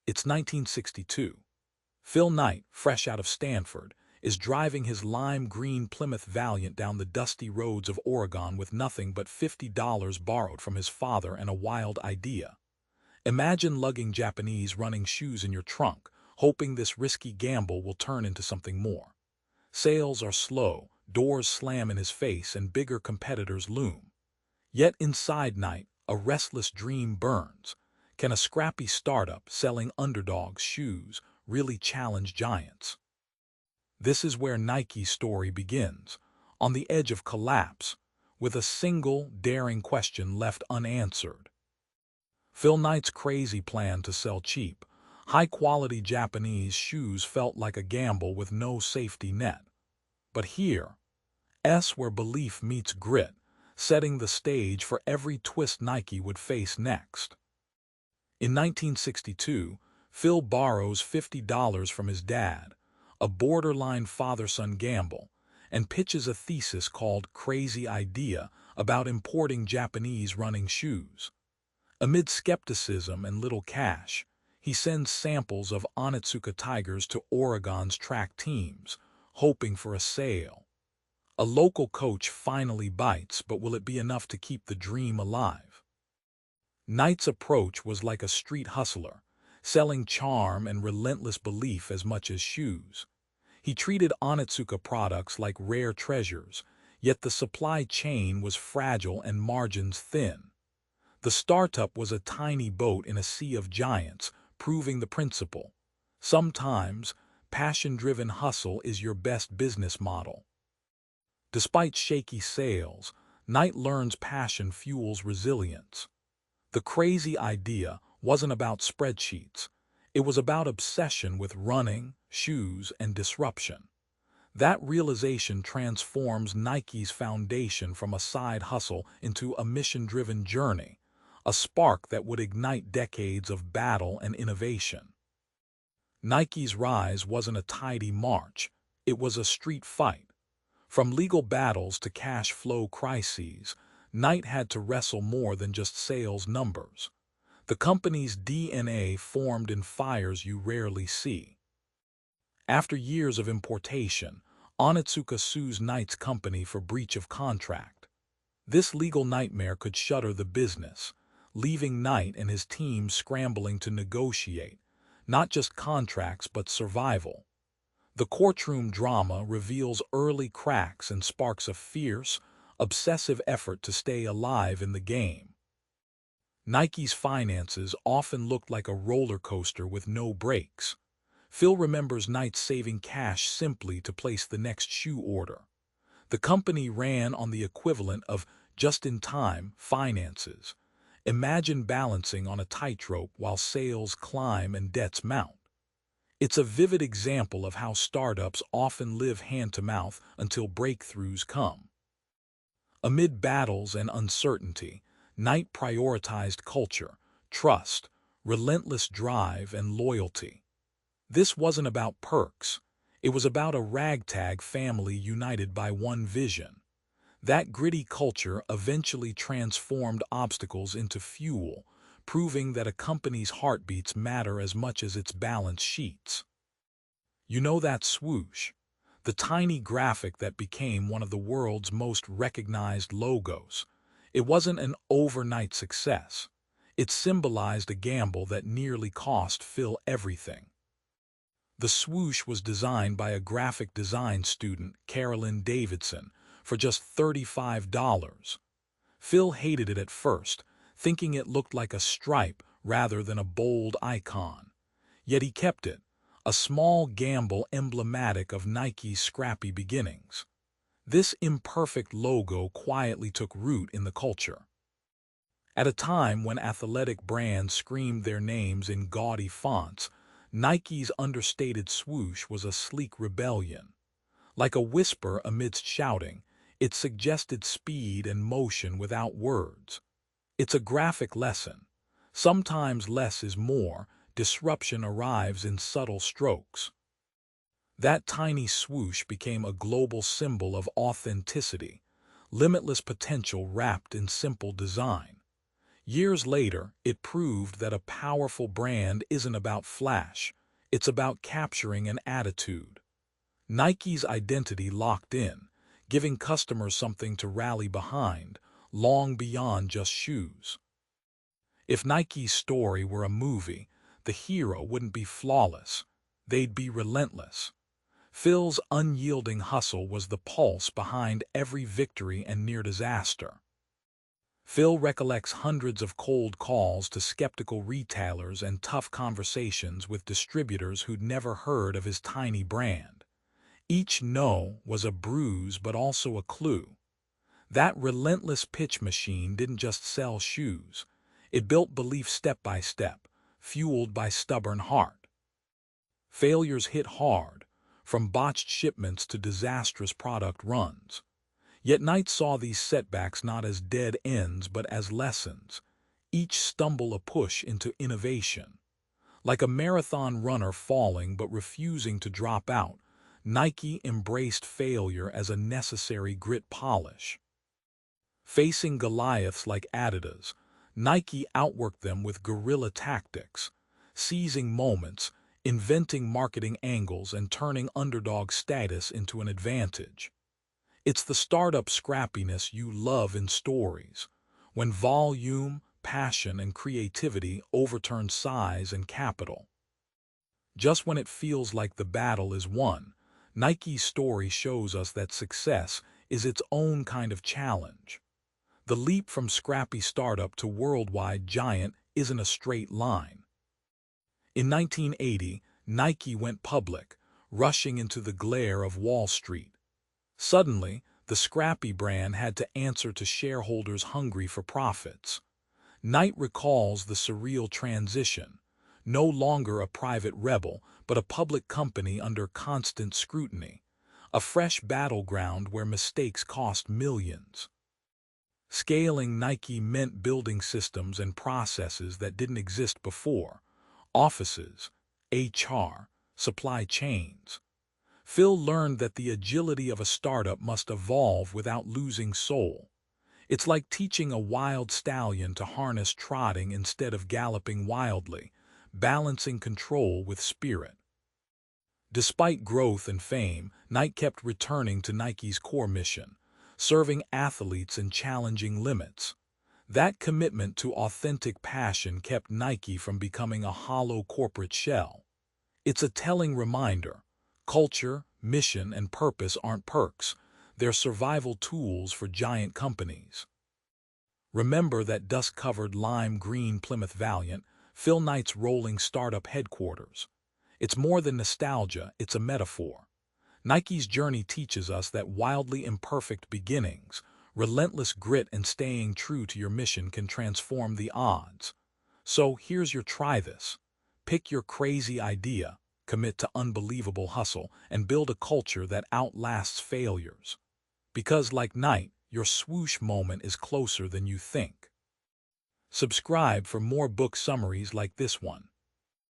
It's 1962. Phil Knight, fresh out of Stanford, is driving his lime green Plymouth Valiant down the dusty roads of Oregon with nothing but $50 borrowed from his father and a wild idea. Imagine lugging Japanese running shoes in your trunk, hoping this risky gamble will turn into something more. Sales are slow, doors slam in his face, and bigger competitors loom. Yet inside Knight, a restless dream burns. Can a scrappy startup selling underdogs shoes really challenge giants? This is where Nike's story begins, on the edge of collapse, with a single, daring question left unanswered. Phil Knight's crazy plan to sell cheap, high-quality Japanese shoes felt like a gamble with no safety net. But here's where belief meets grit, setting the stage for every twist Nike would face next. In 1962, Phil borrows $50 from his dad, a borderline father-son gamble, and pitches a thesis called Crazy Idea about importing Japanese running shoes. Amid skepticism and little cash, he sends samples of Onitsuka Tigers to Oregon's track teams, hoping for a sale. A local coach finally bites, but will it be enough to keep the dream alive? Knight's approach was like a street hustler, selling charm and relentless belief as much as shoes. He treated Onitsuka products like rare treasures, yet the supply chain was fragile and margins thin. The startup was a tiny boat in a sea of giants, proving the principle. Sometimes, passion-driven hustle is your best business model. Despite shaky sales, Knight learns passion fuels resilience. The crazy idea wasn't about spreadsheets. It was about obsession with running, shoes, and disruption. That realization transforms Nike's foundation from a side hustle into a mission-driven journey, a spark that would ignite decades of battle and innovation. Nike's rise wasn't a tidy march, it was a street fight. From legal battles to cash flow crises, Knight had to wrestle more than just sales numbers. The company's DNA formed in fires you rarely see. After years of importation, Onitsuka sues Knight's company for breach of contract. This legal nightmare could shutter the business, leaving Knight and his team scrambling to negotiate, not just contracts but survival. The courtroom drama reveals early cracks and sparks a fierce, obsessive effort to stay alive in the game. Nike's finances often looked like a roller coaster with no brakes. Phil remembers Knight saving cash simply to place the next shoe order. The company ran on the equivalent of just-in-time finances. Imagine balancing on a tightrope while sales climb and debts mount. It's a vivid example of how startups often live hand-to-mouth until breakthroughs come. Amid battles and uncertainty, Knight prioritized culture, trust, relentless drive, and loyalty. This wasn't about perks. It was about a ragtag family united by one vision. That gritty culture eventually transformed obstacles into fuel, proving that a company's heartbeats matter as much as its balance sheets. You know that swoosh? The tiny graphic that became one of the world's most recognized logos. It wasn't an overnight success. It symbolized a gamble that nearly cost Phil everything. The swoosh was designed by a graphic design student, Carolyn Davidson, for just $35. Phil hated it at first, thinking it looked like a stripe rather than a bold icon. Yet he kept it, a small gamble emblematic of Nike's scrappy beginnings. This imperfect logo quietly took root in the culture. At a time when athletic brands screamed their names in gaudy fonts, Nike's understated swoosh was a sleek rebellion. Like a whisper amidst shouting, it suggested speed and motion without words. It's a graphic lesson. Sometimes less is more. Disruption arrives in subtle strokes. That tiny swoosh became a global symbol of authenticity, limitless potential wrapped in simple design. Years later, it proved that a powerful brand isn't about flash, it's about capturing an attitude. Nike's identity locked in, giving customers something to rally behind, long beyond just shoes. If Nike's story were a movie, the hero wouldn't be flawless, they'd be relentless. Phil's unyielding hustle was the pulse behind every victory and near disaster. Phil recollects hundreds of cold calls to skeptical retailers and tough conversations with distributors who'd never heard of his tiny brand. Each no was a bruise but also a clue. That relentless pitch machine didn't just sell shoes. It built belief step by step, fueled by stubborn heart. Failures hit hard, from botched shipments to disastrous product runs. Yet Knight saw these setbacks not as dead ends but as lessons, each stumble a push into innovation. Like a marathon runner falling but refusing to drop out, Nike embraced failure as a necessary grit polish. Facing Goliaths like Adidas, Nike outworked them with guerrilla tactics, seizing moments, inventing marketing angles, and turning underdog status into an advantage. It's the startup scrappiness you love in stories, when volume, passion, and creativity overturn size and capital. Just when it feels like the battle is won, Nike's story shows us that success is its own kind of challenge. The leap from scrappy startup to worldwide giant isn't a straight line. In 1980, Nike went public, rushing into the glare of Wall Street. Suddenly, the scrappy brand had to answer to shareholders hungry for profits. Knight recalls the surreal transition, no longer a private rebel, but a public company under constant scrutiny, a fresh battleground where mistakes cost millions. Scaling Nike meant building systems and processes that didn't exist before: offices, HR, supply chains. Phil learned that the agility of a startup must evolve without losing soul. It's like teaching a wild stallion to harness trotting instead of galloping wildly, balancing control with spirit. Despite growth and fame, Knight kept returning to Nike's core mission, serving athletes and challenging limits. That commitment to authentic passion kept Nike from becoming a hollow corporate shell. It's a telling reminder: culture, mission, and purpose aren't perks, they're survival tools for giant companies. Remember that dust-covered lime green Plymouth Valiant, Phil Knight's rolling startup headquarters. It's more than nostalgia, it's a metaphor. Nike's journey teaches us that wildly imperfect beginnings, relentless grit, and staying true to your mission can transform the odds. So here's your try this. Pick your crazy idea, commit to unbelievable hustle, and build a culture that outlasts failures. Because like Knight, your swoosh moment is closer than you think. Subscribe for more book summaries like this one.